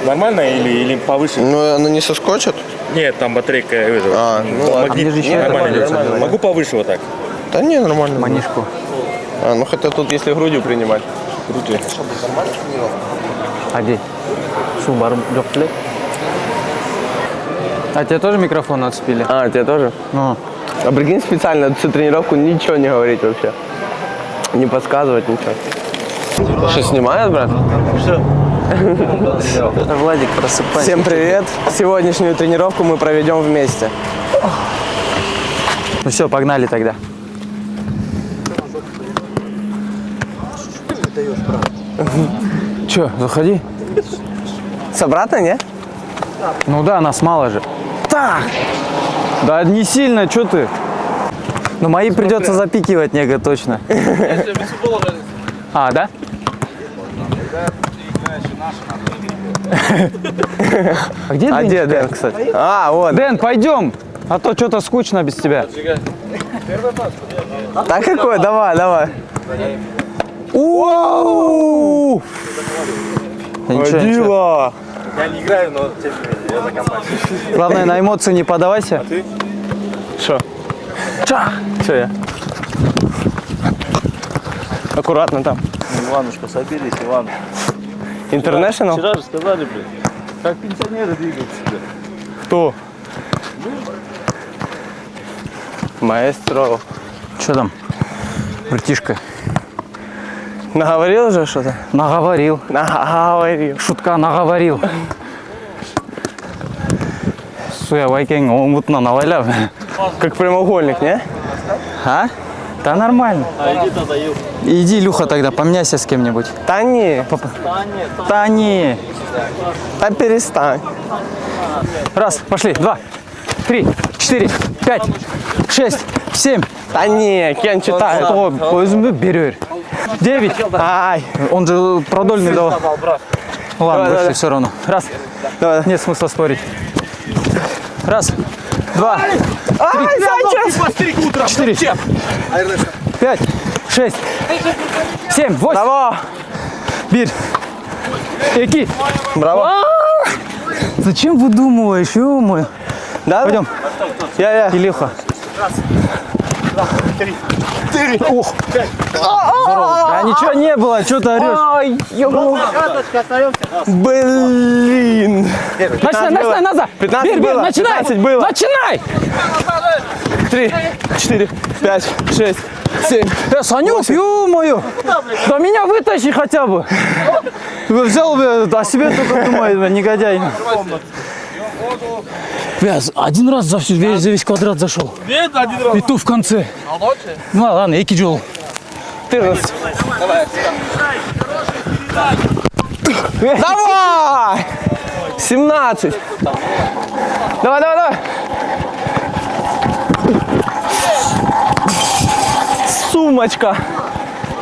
Нормально или повыше? Ну, она не соскочит? Нет, там батарейка. Ну ладно. Нормально. Могу повыше вот так? Да не, нормально. Манишку. Ну хотя тут, если грудью принимать. Грудью. Одень. Сумбарм лёгкий. А тебе тоже микрофон отцепили? А, тебе тоже? Ну. А прикинь, специально всю тренировку ничего не говорить вообще. Не подсказывать ничего. Что, снимает, брат? Владик, просыпайся. Всем привет. Сегодняшнюю тренировку мы проведем вместе. Ну все, погнали тогда. Че, заходи. С обратно, не? Ну да, нас мало же. Так! Да не сильно, что ты? Ну мои придется запикивать, нега, точно. А, да? А где Дэн? Где Дэн, кстати? А, вот. Дэн, пойдем, а то что-то скучно без тебя. Так какой? Давай, давай. Ничего, ничего. Я не играю, но тем не менее, я за компанию. Главное, на эмоции не поддавайся. Ты? Что? Что я? Аккуратно там. Иванушка, соберись, Иван. International? Вчера же сказали, блин, как пенсионеры двигают себя. Кто? Маэстро. Что там, братишка? Наговорил уже что-то? Наговорил. Наговорил. Шутка наговорил. Суя, вайкинг, омутно наваляв. Как прямоугольник, не? А? Да нормально. А иди тогда, ел. Иди, Люха, тогда поменяйся с кем-нибудь. Да не. Да не. Да перестань. Раз, пошли. 2, 3, 4, 5, 6, 7. Да не, Кен читает. Өзімді берер. 9. Ай. Он же продольный давал. Ладно, Давай, вышли давай. все равно. Раз. Давай. Нет смысла спорить. Раз, 2, Ай, 4, 5, 6, 7, 8. Браво. Бир. Эки. Браво. Зачем выдумываешь, ё-моё? Да? Пойдем. Я. Илюха. Ух. Да ничего не было, что ты орешь? Ай, блин. Начинай, назад. 15 Бир, было, начинай. 15 было. Начинай. 3, 4, 5, 6, 7. Санюк, ё-моё. Да меня вытащи хотя бы. Взял бы, о себе только думает, негодяй. Бля, один раз за весь квадрат зашел. Нет, один раз. И ту в конце. Ну ладно, эки джол. 14. Давай! 17. Давай, давай, давай. Сумочка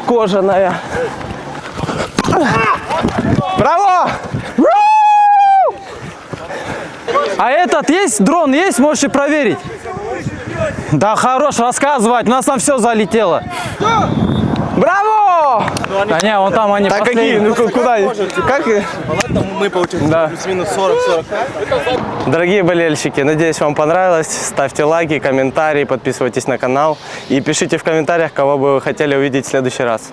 кожаная. Браво! А этот есть? Дрон есть? Можете проверить. Да хорош рассказывать, у нас там все залетело. Браво! Да не, вон там они Так какие? последние. Ну куда? Как? Мы получили Да. плюс-минус 40-40. Дорогие болельщики, надеюсь, вам понравилось. Ставьте лайки, комментарии, подписывайтесь на канал и пишите в комментариях, кого бы вы хотели увидеть в следующий раз.